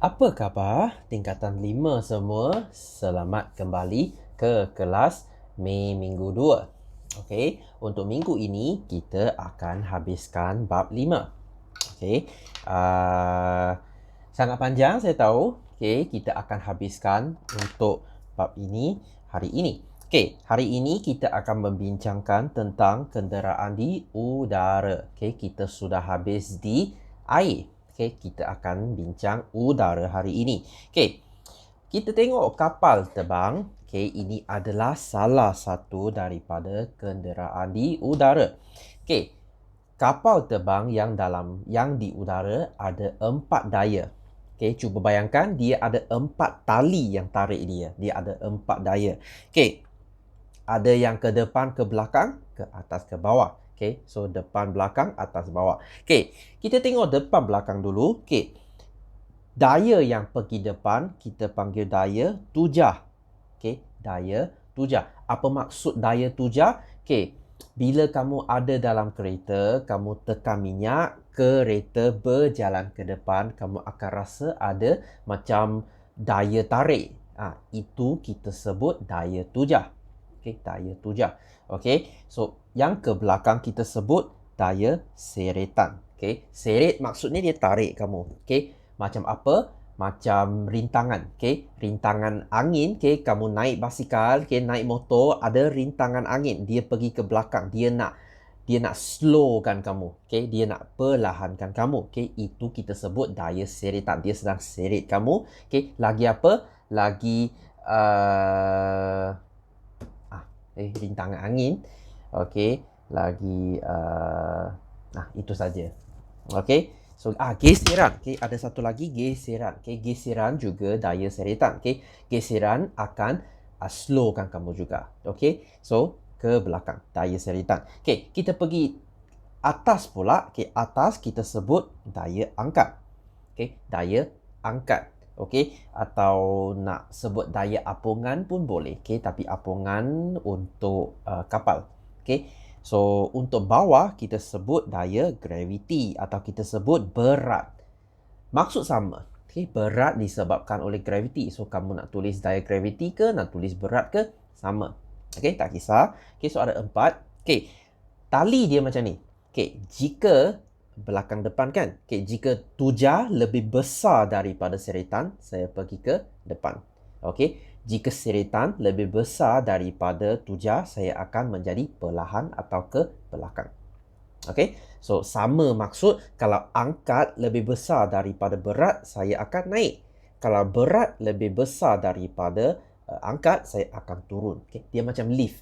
Apa khabar tingkatan 5 semua? Selamat kembali ke kelas Mei minggu 2. Okey, untuk minggu ini kita akan habiskan bab 5. Okey. Sangat panjang saya tahu. Okey, kita akan habiskan untuk bab ini hari ini. Okey, hari ini kita akan membincangkan tentang kenderaan di udara. Okey, kita sudah habis di air. Okey, kita akan bincang udara hari ini. Okey, kita tengok kapal terbang. Okey, ini adalah salah satu daripada kenderaan di udara. Okey, kapal terbang yang di udara ada 4 daya. Okey, cuba bayangkan dia ada 4 tali yang tarik dia. Dia ada 4 daya. Okey, ada yang ke depan, ke belakang, ke atas, ke bawah. Okay, so depan, belakang, atas, bawah. Okay, kita tengok depan, belakang dulu. Okay, daya yang pergi depan, kita panggil daya tujah. Okay, daya tujah. Apa maksud daya tujah? Okay, bila kamu ada dalam kereta, kamu tekan minyak, kereta berjalan ke depan, kamu akan rasa ada macam daya tarik. Itu kita sebut daya tujah. Okay, daya tujah. Okay, so yang ke belakang kita sebut daya seretan. Okay, seret maksudnya dia tarik kamu. Okay, macam apa? Macam rintangan. Okay, rintangan angin. Okay, kamu naik basikal, okay, naik motor, ada rintangan angin. Dia pergi ke belakang. Dia nak slowkan kamu. Okay, dia nak perlahankan kamu. Okay, itu kita sebut daya seretan. Dia sedang seret kamu. Okay, lagi apa? Lagi rintangan angin. Okey, lagi itu saja. Okey. So geseran. Okey, ada satu lagi geseran. Okey, geseran juga daya seretan. Okey, geseran akan slowkan kamu juga. Okey. So ke belakang daya seretan. Okey, kita pergi atas pula. Okey, atas kita sebut daya angkat. Okey, daya angkat. Okey, atau nak sebut daya apungan pun boleh. Okey, tapi apungan untuk kapal. Okey, so untuk bawah kita sebut daya graviti atau kita sebut berat. Maksud sama. Okey, berat disebabkan oleh graviti. So kamu nak tulis daya graviti ke, nak tulis berat ke, sama. Okey, tak kisah. Okey, so ada 4. Okey, tali dia macam ni. Okey, jika belakang depan kan. Okay, jika tujah lebih besar daripada seretan, saya pergi ke depan. Okay, jika seretan lebih besar daripada tujah, saya akan menjadi perlahan atau ke belakang. Okay, so sama maksud. Kalau angkat lebih besar daripada berat, saya akan naik. Kalau berat lebih besar daripada angkat, saya akan turun. Okay, dia macam lift.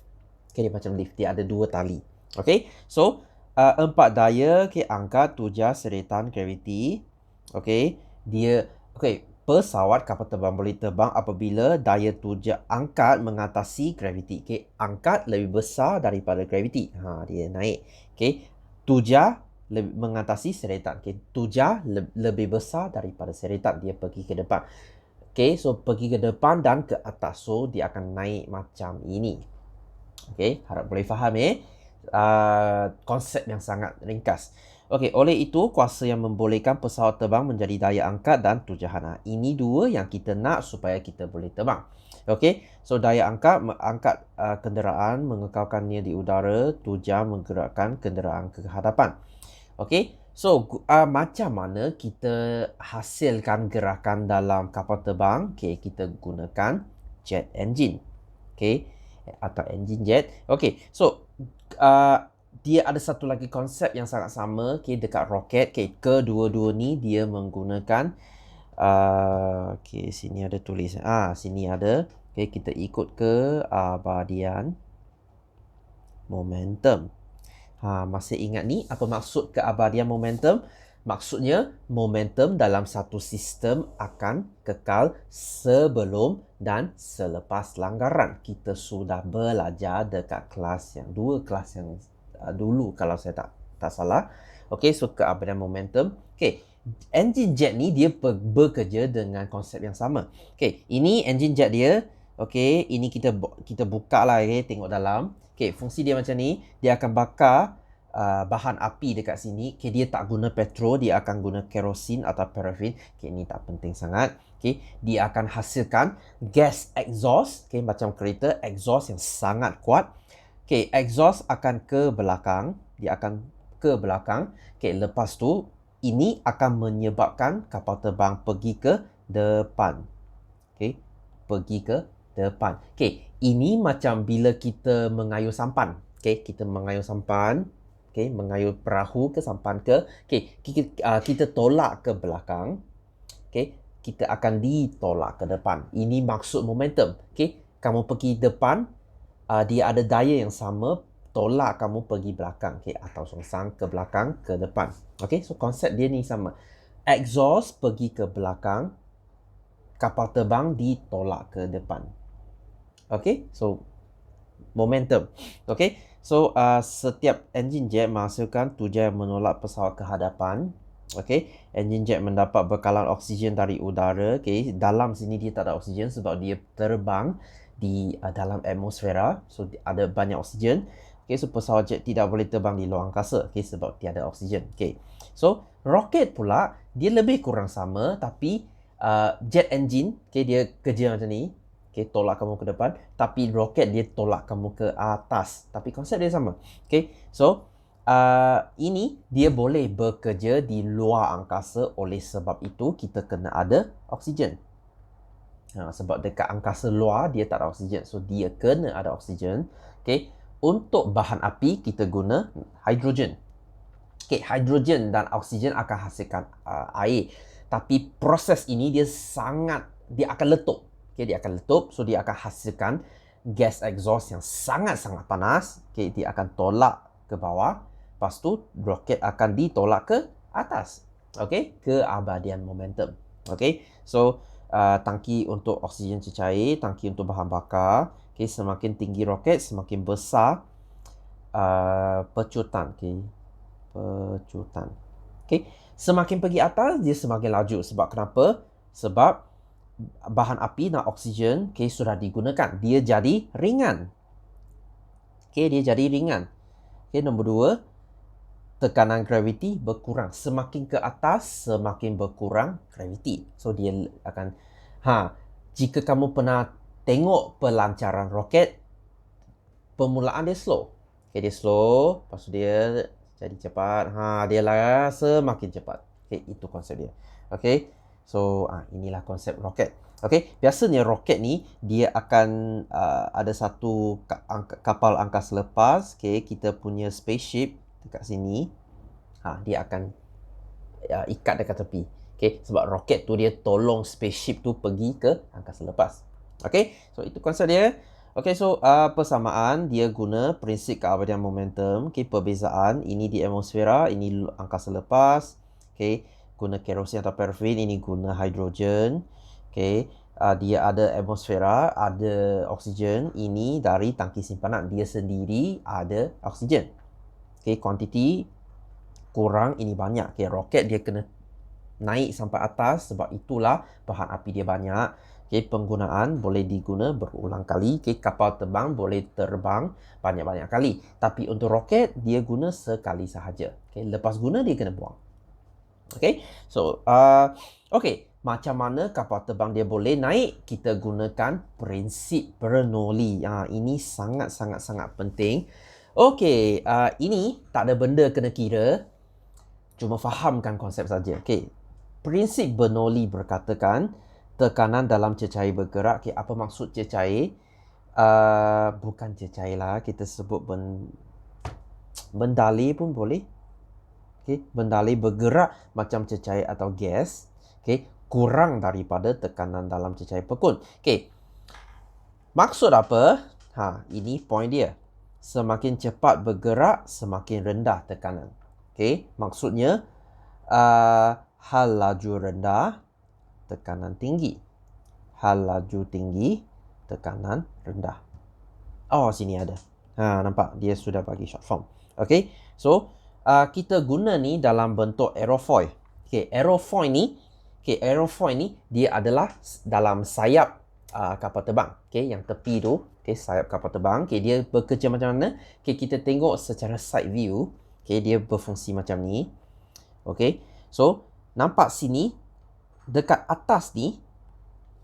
Okay, dia macam lift. Dia ada 2 tali. Okay, so 4 daya, okay, angkat, tujah, seretan, graviti. Okay, pesawat kapal terbang boleh terbang apabila daya tujah angkat mengatasi graviti. Okay, angkat lebih besar daripada graviti. Dia naik. Okay, tujah mengatasi seretan. Okay, tujah lebih besar daripada seretan. Dia pergi ke depan. Okay, so pergi ke depan dan ke atas. So dia akan naik macam ini. Okay, harap boleh faham konsep yang sangat ringkas. Okey, oleh itu kuasa yang membolehkan pesawat terbang menjadi daya angkat dan tujahan. Ini 2 yang kita nak supaya kita boleh terbang. Okey, so daya angkat mengangkat kenderaan, mengekalkannya di udara, tujah menggerakkan kenderaan ke hadapan. Okey, so macam mana kita hasilkan gerakan dalam kapal terbang? Okey, kita gunakan jet engine. Okey, atau engine jet. Okey, so dia ada satu lagi konsep yang sangat sama, okay, dekat roket. Okay, kedua-dua ni dia menggunakan okay, sini ada tulis. Sini ada. Okay, kita ikut keabadian momentum. Masih ingat ni apa maksud keabadian momentum? Maksudnya momentum dalam satu sistem akan kekal sebelum dan selepas langgaran. Kita sudah belajar dekat kelas yang 2 kelas yang dulu kalau saya tak salah. Okey, so keabadian momentum. Okey, engine jet ni dia bekerja dengan konsep yang sama. Okey, ini engine jet dia. Okey, ini kita buka lah, okay, tengok dalam. Okey, fungsi dia macam ni. Dia akan bakar bahan api dekat sini. Okay, dia tak guna petrol, dia akan guna kerosin atau paraffin. Okay, ini tak penting sangat. Okay, dia akan hasilkan gas exhaust. Okay, macam kereta, exhaust yang sangat kuat. Okay, exhaust akan ke belakang. Dia akan ke belakang. Okay, lepas tu, ini akan menyebabkan kapal terbang pergi ke depan. Okay, pergi ke depan. Okay, ini macam bila kita mengayuh sampan. Okay, kita mengayuh sampan. Okay, mengayuh perahu ke sampan ke. Okay, kita tolak ke belakang. Okay, kita akan ditolak ke depan. Ini maksud momentum. Okay, kamu pergi depan, dia ada daya yang sama, tolak kamu pergi belakang. Okay, atau songsang ke belakang, ke depan. Okay, so konsep dia ni sama. Exhaust pergi ke belakang, kapal terbang ditolak ke depan. Okay, so momentum. Okay, so setiap engine jet menghasilkan tujuan menolak pesawat ke hadapan. Okay, engine jet mendapat bekalan oksigen dari udara. Okay, dalam sini dia tak ada oksigen sebab dia terbang di dalam atmosfera. So ada banyak oksigen. Okay, so pesawat jet tidak boleh terbang di luar angkasa. Okay, sebab tiada oksigen. Okay, so roket pula dia lebih kurang sama, tapi jet engine, okay, dia kerja macam ni. Okay, tolak kamu ke depan. Tapi roket dia tolak kamu ke atas. Tapi konsep dia sama. Okay, so ini dia boleh bekerja di luar angkasa. Oleh sebab itu kita kena ada oksigen. Sebab dekat angkasa luar dia tak ada oksigen. So dia kena ada oksigen. Okay, untuk bahan api kita guna hidrogen. Okay, hidrogen dan oksigen akan hasilkan air. Tapi proses ini dia akan letup. Okay, dia akan letup, so dia akan hasilkan gas exhaust yang sangat-sangat panas. Okay, dia akan tolak ke bawah. Lepas tu, roket akan ditolak ke atas. Okay, keabadian momentum. Okay, so tangki untuk oksigen cecair, tangki untuk bahan bakar. Okay, semakin tinggi roket, semakin besar pecutan. Okay, pecutan. Okay, semakin pergi atas, dia semakin laju. Sebab kenapa? Sebab bahan api dan oksigen, okay, sudah digunakan. Dia jadi ringan. Okay, dia jadi ringan. Okay, nombor 2, tekanan graviti berkurang. Semakin ke atas, semakin berkurang graviti. So, dia akan... jika kamu pernah tengok pelancaran roket, permulaan dia slow. Okay, dia slow. Lepas tu dia jadi cepat. Dia lah semakin cepat. Okay, itu konsep dia. Okay. So, inilah konsep roket. Okay, biasanya roket ni dia akan ada satu kapal angkasa lepas. Okay, kita punya spaceship dekat sini. Dia akan ikat dekat tepi. Okay, sebab roket tu dia tolong spaceship tu pergi ke angkasa lepas. Okay, so itu konsep dia. Okay, so persamaan dia guna prinsip keabadian momentum. Okay, perbezaan ini di atmosfera, ini angkasa lepas. Okay, guna kerosin atau paraffin, ini guna hidrogen. Okay, dia ada atmosfera, ada oksigen. Ini dari tangki simpanan, dia sendiri ada oksigen. Okay, kuantiti kurang, ini banyak. Okay, roket dia kena naik sampai atas, sebab itulah bahan api dia banyak. Okay, penggunaan boleh diguna berulang kali. Okay, kapal terbang boleh terbang banyak-banyak kali. Tapi untuk roket, dia guna sekali sahaja. Okay, lepas guna, dia kena buang. Okay, so okay, macam mana kapal terbang dia boleh naik? Kita gunakan prinsip Bernoulli. Ini sangat-sangat penting. Okay, ini tak ada benda kena kira, cuma fahamkan konsep saja. Okay, prinsip Bernoulli berkatakan tekanan dalam cecair bergerak. Okay, apa maksud cecair? Bukan cecair lah, kita sebut bendali pun boleh. Okay, bendali bergerak macam cecair atau gas. Okay, kurang daripada tekanan dalam cecair pekun. Okay, maksud apa? Ini point dia. Semakin cepat bergerak, semakin rendah tekanan. Okay, maksudnya hal laju rendah, tekanan tinggi. Hal laju tinggi, tekanan rendah. Oh, sini ada. Nampak? Dia sudah bagi short form. Okay, so kita guna ni dalam bentuk aerofoil. Okay, aerofoil ni dia adalah dalam sayap kapal terbang. Okay, yang tepi tu, okay, sayap kapal terbang. Okay, dia bekerja macam mana? Okay, kita tengok secara side view. Okay, dia berfungsi macam ni. Okay, so nampak sini dekat atas ni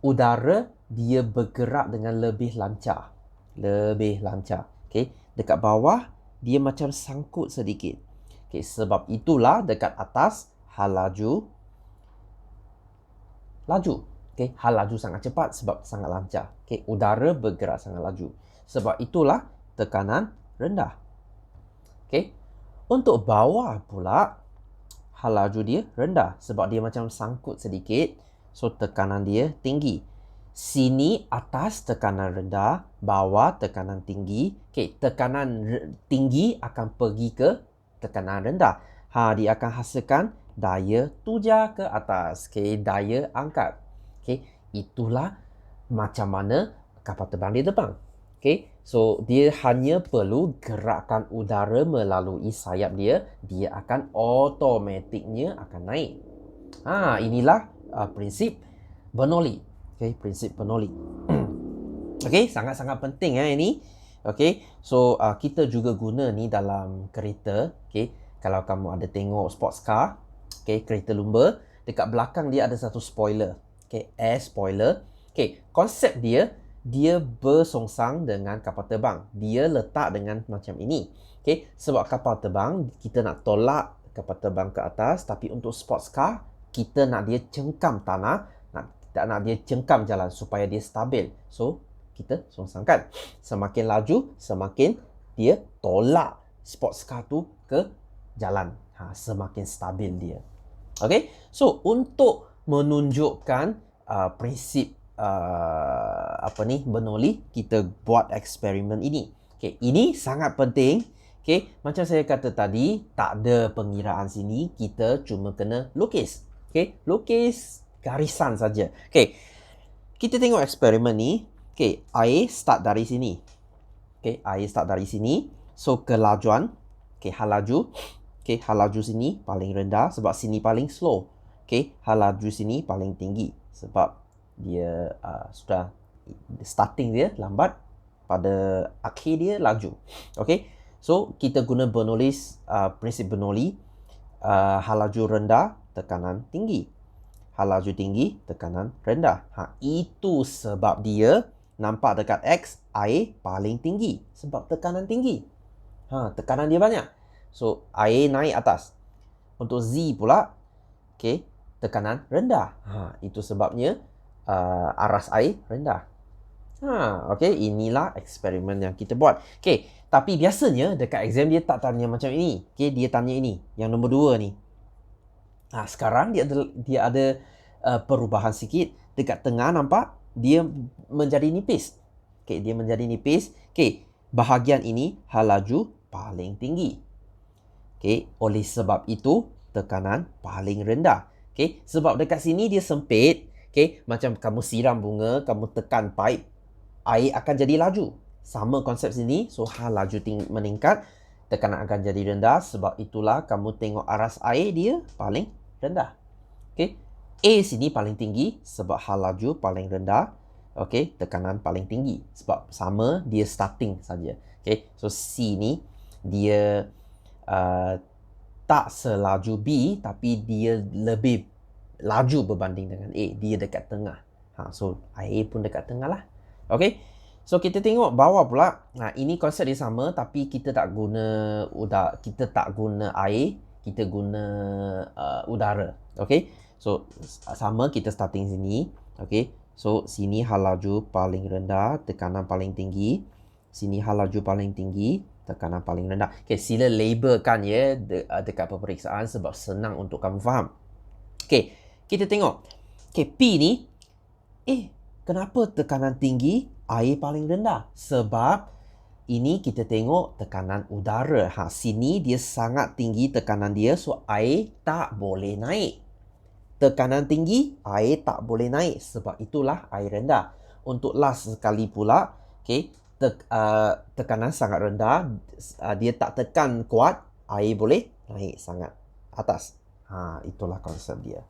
udara dia bergerak dengan lebih lancar. Lebih lancar. Okay, dekat bawah dia macam sangkut sedikit. Okay, sebab itulah dekat atas hal laju. Okay, hal laju sangat cepat sebab sangat lancar. Okay, udara bergerak sangat laju. Sebab itulah tekanan rendah. Okay, untuk bawah pula hal laju dia rendah sebab dia macam sangkut sedikit. So tekanan dia tinggi. Sini atas tekanan rendah, bawah tekanan tinggi. Okay, tekanan tinggi akan pergi ke tekanan rendah. Dia akan hasilkan daya tuja ke atas. Okay, daya angkat. Okay, itulah macam mana kapal terbang dia terbang. Okay, so dia hanya perlu gerakan udara melalui sayap dia, dia akan automatiknya akan naik. Inilah prinsip Bernoulli. Okay, prinsip Bernoulli. Okay, sangat-sangat penting ini. Okay, so kita juga guna ni dalam kereta. Okay, kalau kamu ada tengok sports car, okay, kereta lumba, dekat belakang dia ada satu spoiler. Okay, air spoiler. Okay, konsep dia bersongsang dengan kapal terbang. Dia letak dengan macam ini. Okay, sebab kapal terbang kita nak tolak kapal terbang ke atas, tapi untuk sports car kita nak dia cengkam tanah, nak dia cengkam jalan supaya dia stabil. So kita songsangkan. Semakin laju, semakin dia tolak sports car tu ke jalan. Semakin stabil dia. Okay, so untuk menunjukkan prinsip Bernoulli, kita buat eksperimen ini. Okay, ini sangat penting. Okay, macam saya kata tadi, tak ada pengiraan sini, kita cuma kena lukis. Okay, lukis garisan saja. Okay, kita tengok eksperimen ni. Okay, air start dari sini. Okay, air start dari sini. So kelajuan, okay, hal laju. Okay, hal laju sini paling rendah sebab sini paling slow. Okay, hal laju sini paling tinggi sebab dia sudah starting dia lambat, pada akhir dia laju. Okay, so kita guna prinsip Bernoulli. Hal laju rendah, tekanan tinggi. Hal laju tinggi, tekanan rendah. Itu sebab dia nampak dekat X, air paling tinggi sebab tekanan tinggi. Tekanan dia banyak. So air naik atas. Untuk Z pula, okay, tekanan rendah. Itu sebabnya aras air rendah. Okay, inilah eksperimen yang kita buat. Okay, tapi biasanya dekat exam dia tak tanya macam ini. Okay, dia tanya ini, yang nombor 2 ni. Sekarang dia ada perubahan sikit. Dekat tengah nampak dia menjadi nipis. Okay, dia menjadi nipis. Okay, bahagian ini hal laju paling tinggi. Okay, oleh sebab itu tekanan paling rendah. Okay, sebab dekat sini dia sempit. Okay, macam kamu siram bunga, kamu tekan pipe, air akan jadi laju. Sama konsep sini. So hal laju meningkat, tekanan akan jadi rendah. Sebab itulah kamu tengok aras air dia paling rendah. Okay, A sini paling tinggi sebab hal laju paling rendah. Okay, tekanan paling tinggi sebab sama, dia starting saja. Okay, so C ni dia tak selaju B, tapi dia lebih laju berbanding dengan A. Dia dekat tengah. So air pun dekat tengah lah. Okay, so kita tengok bawah pula. Ini konsep dia sama, tapi kita tak guna air, kita guna udara. Okay, so sama, kita starting sini. Okay, so sini hal laju paling rendah, tekanan paling tinggi. Sini hal laju paling tinggi, tekanan paling rendah. Okay, sila labelkan ya dekat peperiksaan sebab senang untuk kamu faham. Okay, kita tengok. Okay, P ni, kenapa tekanan tinggi, air paling rendah? Sebab ini kita tengok tekanan udara. Sini dia sangat tinggi tekanan dia, so air tak boleh naik. Tekanan tinggi, air tak boleh naik. Sebab itulah air rendah. Untuk last sekali pula, okay, tekanan sangat rendah, dia tak tekan kuat, air boleh naik sangat atas. Itulah konsep dia.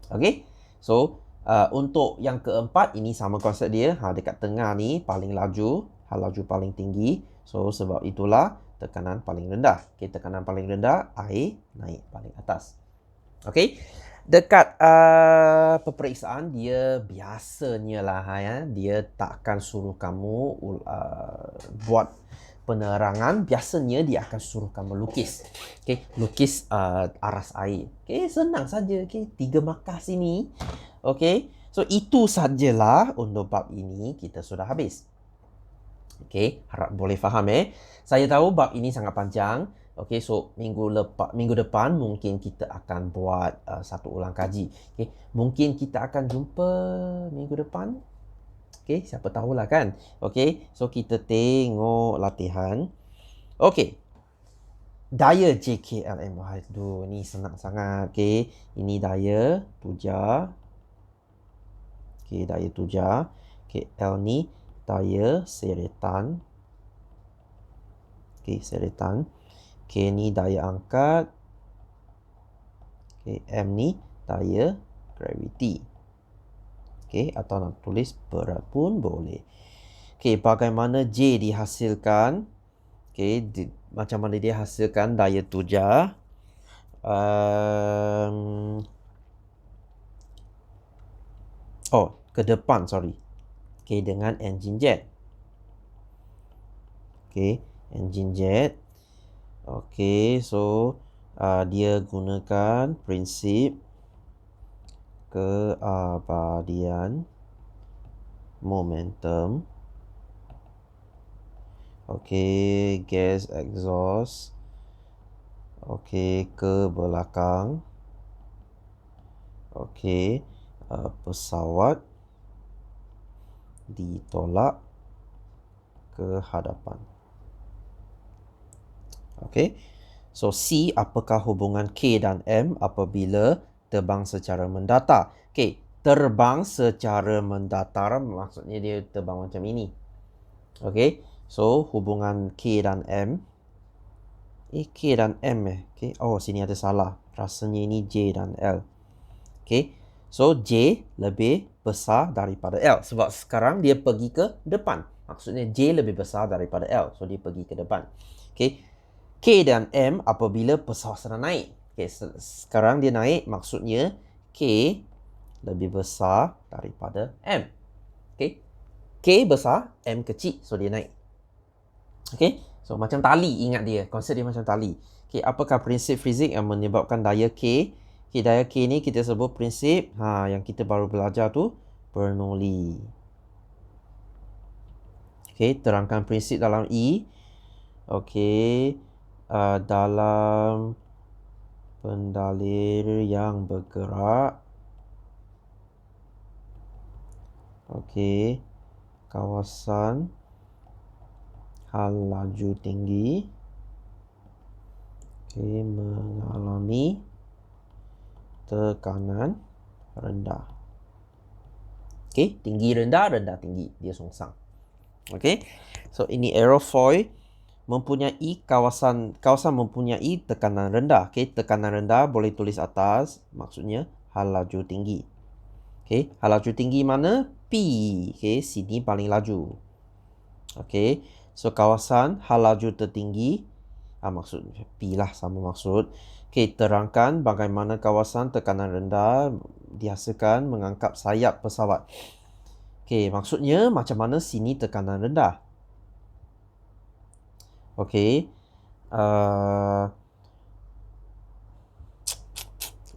Okay, so untuk yang keempat, ini sama konsep dia. Dekat tengah ni paling laju, hal laju paling tinggi. So sebab itulah tekanan paling rendah. Okey, tekanan paling rendah, air naik paling atas. Okey. Dekat peperiksaan dia biasanya lah ya, dia takkan suruh kamu buat penerangan. Biasanya dia akan suruh kamu lukis. Okey, lukis aras air. Okey, senang saja. Okey, 3 markah sini. Okey. So itu sajalah untuk bab ini kita sudah habis. Okey, harap boleh faham Saya tahu bab ini sangat panjang. Okey, so minggu depan mungkin kita akan buat satu ulang kaji. Okey, mungkin kita akan jumpa minggu depan. Okey, siapa tahulah kan. Okey, so kita tengok latihan. Okey. Daya JKLM. Aduh, ni senang sangat. Okey, ini daya tujar. Okey, daya tujar. Okey, L ni daya seretan. Okey, seretan. K ni daya angkat. Okay, M ni daya graviti. Okay, atau nak tulis berat pun boleh. Okay, bagaimana J dihasilkan? Okay, macam mana dia hasilkan daya tujar? Ke depan, sorry. Okay, dengan engine jet. Okay, engine jet. Okay, so dia gunakan prinsip keabadian momentum. Okay, gas exhaust. Okay, ke belakang. Okay, pesawat ditolak ke hadapan. Okay, so C, apakah hubungan K dan M apabila terbang secara mendatar? Okay, terbang secara mendatar maksudnya dia terbang macam ini. Okay, so hubungan K dan M. K dan M Okay, oh sini ada salah. Rasanya ini J dan L. Okay, so J lebih besar daripada L. Sebab sekarang dia pergi ke depan. Maksudnya J lebih besar daripada L. So dia pergi ke depan. Okay, K dan M apabila pesawat sedang naik. Okay, sekarang dia naik, maksudnya K lebih besar daripada M. Okay, K besar, M kecil, so dia naik. Okay, so macam tali, ingat dia. Konsep dia macam tali. Okay, apakah prinsip fizik yang menyebabkan daya K? Okay, daya K ni kita sebut prinsip yang kita baru belajar tu, Bernoulli. Okay, terangkan prinsip dalam E. Okay, dalam pendalir yang bergerak. Okey, kawasan hal laju tinggi mengalami tekanan rendah. Okey, tinggi rendah, rendah tinggi, dia songsang. Okey, so ini aerofoil mempunyai kawasan mempunyai tekanan rendah. Okey, tekanan rendah boleh tulis atas, maksudnya hal laju tinggi. Okey, hal laju tinggi mana? P. Okey, sini paling laju. Okey, so kawasan hal laju tertinggi, maksud P lah, sama maksud. Okey, terangkan bagaimana kawasan tekanan rendah dihasilkan mengangkat sayap pesawat. Okey, maksudnya macam mana sini tekanan rendah. Okey,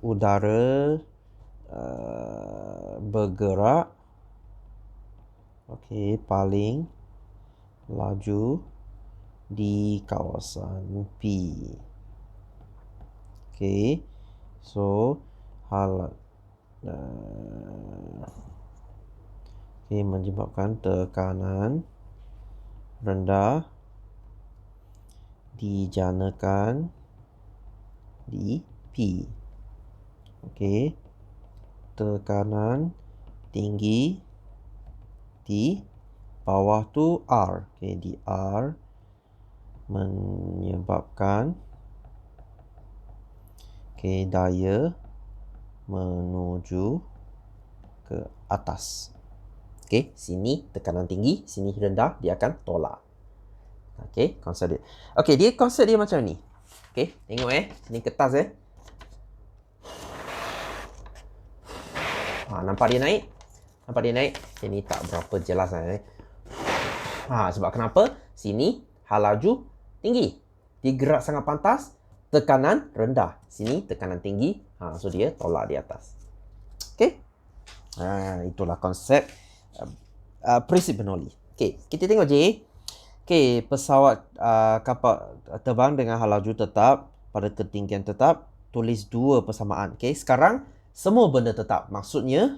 udara bergerak. Okey, paling laju di kawasan P. Okey, so menyebabkan tekanan rendah dijanakan di P. Okey, tekanan tinggi di bawah tu R. Okey, di R menyebabkan daya menuju ke atas. Okey, sini tekanan tinggi, sini rendah, dia akan tolak. Okey, konsep dia. Okey, konsep dia macam ni. Okey, tengok sini kertas nampak dia naik? Nampak dia naik? Ini tak berapa jelas sebab kenapa? Sini halaju tinggi. Dia gerak sangat pantas, tekanan rendah. Sini tekanan tinggi. So dia tolak di atas. Okey? Itulah konsep prinsip Bernoulli. Okey, kita tengok J. Okey, pesawat kapal terbang dengan halaju tetap pada ketinggian tetap, tulis 2 persamaan. Okey, sekarang semua benda tetap. Maksudnya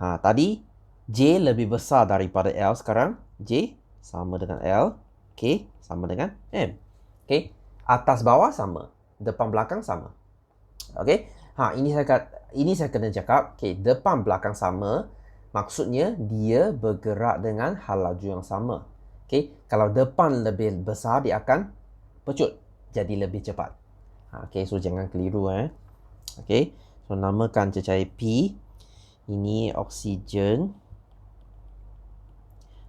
tadi J lebih besar daripada L, sekarang J sama dengan L. Okey, sama dengan M. Okey, atas bawah sama, depan belakang sama. Okey. Ini saya kena cakap, okey, depan belakang sama, maksudnya dia bergerak dengan hal laju yang sama. Okey, kalau depan lebih besar dia akan pecut, jadi lebih cepat. Okey, so jangan keliru Okey. So namakan cecair P. Ini oksigen.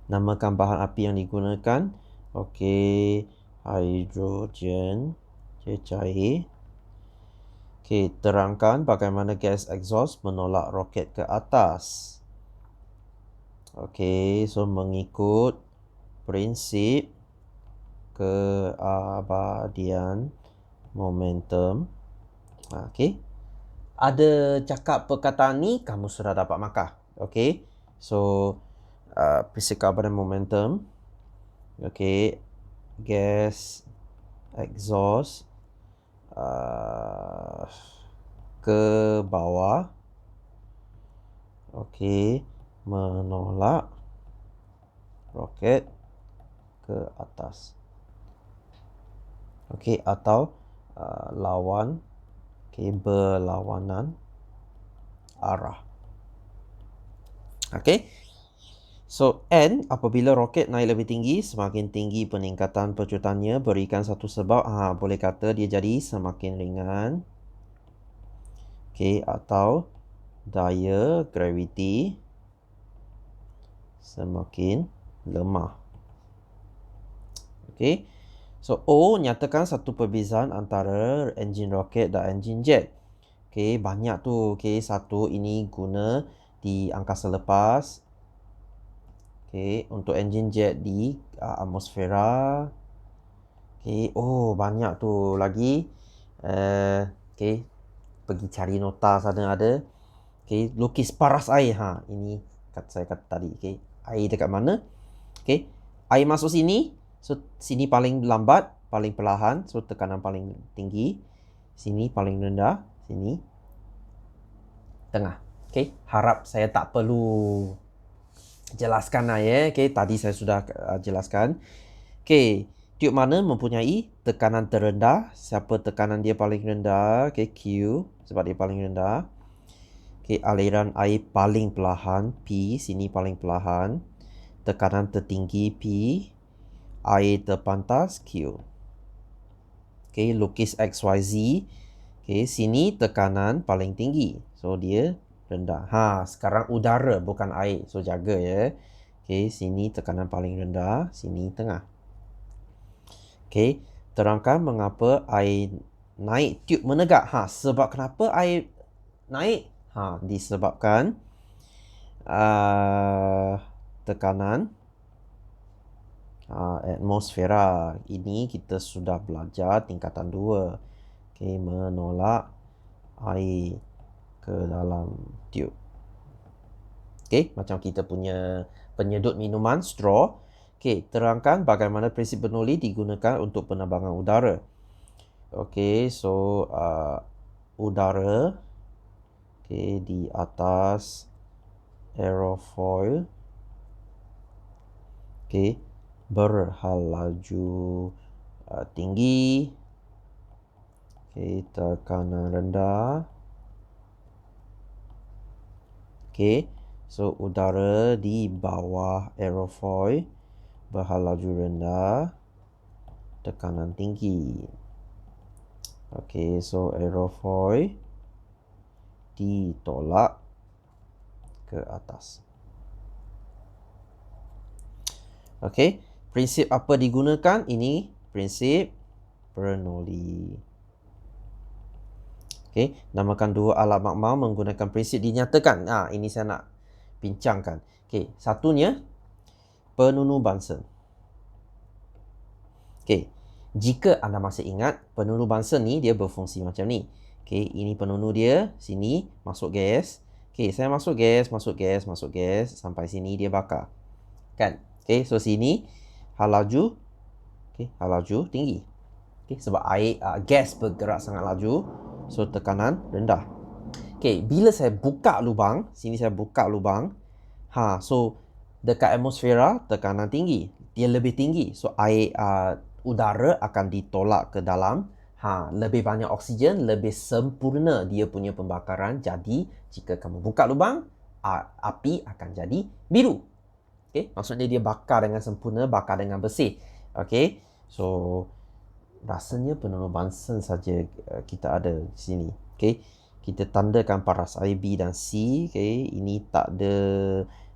Namakan bahan api yang digunakan. Okey, hidrogen, cecair. Okey, terangkan bagaimana gas exhaust menolak roket ke atas. Okey, so mengikut prinsip keabadian momentum. Okey. Ada cakap perkataan ni, kamu sudah dapat markah. Okey. So, prinsip keabadian momentum. Okey. Gas exhaust ke bawah. Okey. Menolak roket ke atas. Okey, atau lawan, berlawanan arah. Okey. So, N, apabila roket naik lebih tinggi, semakin tinggi peningkatan pecutannya, berikan satu sebab. Boleh kata dia jadi semakin ringan. Okey, atau daya graviti semakin lemah. Okey. So, O, nyatakan satu perbezaan antara enjin roket dan enjin jet. Okey, banyak tu. Okey, satu ini guna di angkasa lepas. Okey, untuk enjin jet di atmosfera. Okey, banyak tu lagi. Okey, pergi cari nota sana ada. Okey, lukis paras air. Ini saya kata tadi. Okey, air dekat mana? Okey, air masuk sini. So, sini paling lambat, paling perlahan. So, tekanan paling tinggi. Sini paling rendah. Sini tengah. Okey, harap saya tak perlu jelaskan Okey, tadi saya sudah jelaskan. Okey, tiup mana mempunyai tekanan terendah. Siapa tekanan dia paling rendah? Okey, Q, sebab dia paling rendah. Okey, aliran air paling perlahan, P, sini paling perlahan. Tekanan tertinggi, P. Air terpantas, Q. Okey, lukis XYZ. Okey, sini tekanan paling tinggi. So, dia rendah. Sekarang udara bukan air. So, jaga Okey, sini tekanan paling rendah. Sini tengah. Okey, terangkan mengapa air naik tiup menegak. Sebab kenapa air naik? Disebabkan tekanan atmosfera. Ini kita sudah belajar tingkatan 2. Okey, menolak air ke dalam tiup. Okey, macam kita punya penyedut minuman, straw. Okey, terangkan bagaimana prinsip Bernoulli digunakan untuk penerbangan udara. Okey, so udara di atas aerofoil. Okey, berhalaju tinggi. Okey, tekanan rendah. Okey, so udara di bawah aerofoil berhalaju rendah, tekanan tinggi. Okey, so aerofoil ditolak ke atas. Okey, Prinsip apa digunakan? Ini prinsip Bernoulli. Okey, namakan dua alat makmal menggunakan prinsip dinyatakan. Ini saya nak bincangkan. Okey, satunya penunu Bunsen. Okey, jika anda masih ingat, penunu Bunsen ni dia berfungsi macam ni. Okey, ini penunu dia, sini masuk gas. Okey, saya masuk gas sampai sini dia bakar. Kan? Okey, so sini hal laju, hal laju tinggi. Okey, sebab air gas bergerak sangat laju, so tekanan rendah. Okey, bila saya buka lubang, sini saya buka lubang, so dekat atmosfera tekanan tinggi, dia lebih tinggi. So air udara akan ditolak ke dalam. Lebih banyak oksigen, lebih sempurna dia punya pembakaran. Jadi jika kamu buka lubang, api akan jadi biru. Okey, maksudnya dia bakar dengan sempurna, bakar dengan bersih. Okey, so rasanya penunu Bunsen saja kita ada di sini. Okey, kita tandakan paras air B dan C. Okey, ini tak ada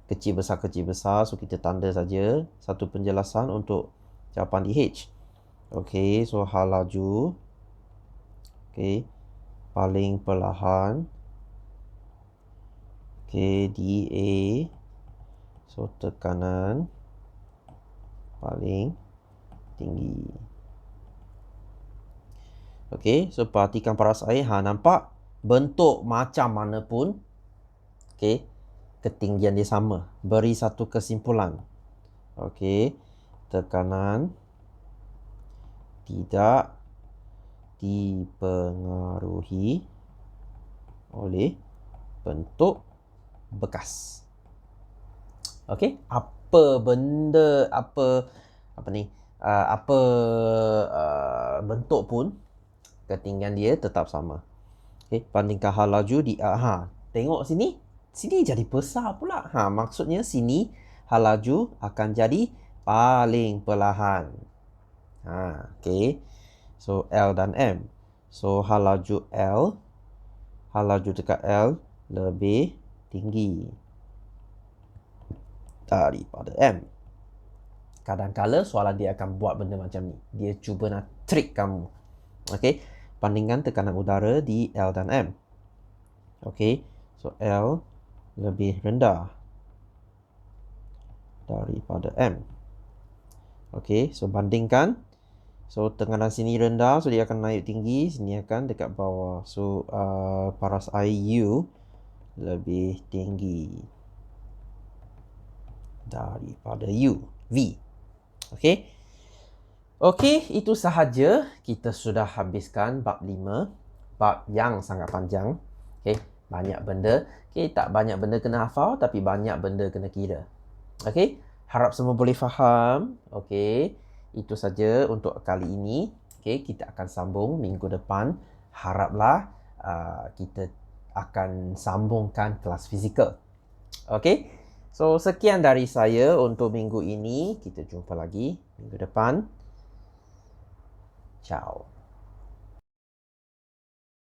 kecil besar, so kita tanda saja satu penjelasan untuk jawapan di H. Okey, so hal laju. Okey, paling perlahan. Okey, dA. So tekanan paling tinggi. Okey, so perhatikan paras air. Nampak bentuk macam mana pun, okey, ketinggian dia sama. Beri satu kesimpulan. Okey, tekanan tidak dipengaruhi oleh bentuk bekas. Okey, bentuk pun ketinggian dia tetap sama. Okey, bandingkan hal laju di tengok sini jadi besar pula. Maksudnya sini hal laju akan jadi paling perlahan. Okey. So L dan M. So hal laju dekat L lebih tinggi daripada M. Kadang-kala soalan dia akan buat benda macam ni. Dia cuba nak trick kamu. Okey, bandingkan tekanan udara di L dan M. Okey, so L lebih rendah daripada M. Okey, so bandingkan. So tekanan sini rendah, so dia akan naik tinggi. Sini akan dekat bawah. So paras air U lebih tinggi daripada U, V. Okey. Okey, itu sahaja. Kita sudah habiskan bab 5. Bab yang sangat panjang. Okey, banyak benda. Okey, tak banyak benda kena hafal, tapi banyak benda kena kira. Okey, harap semua boleh faham. Okey, itu saja untuk kali ini. Okey, kita akan sambung minggu depan. Haraplah kita akan sambungkan kelas fizikal. Okey. So, sekian dari saya untuk minggu ini. Kita jumpa lagi minggu depan. Ciao.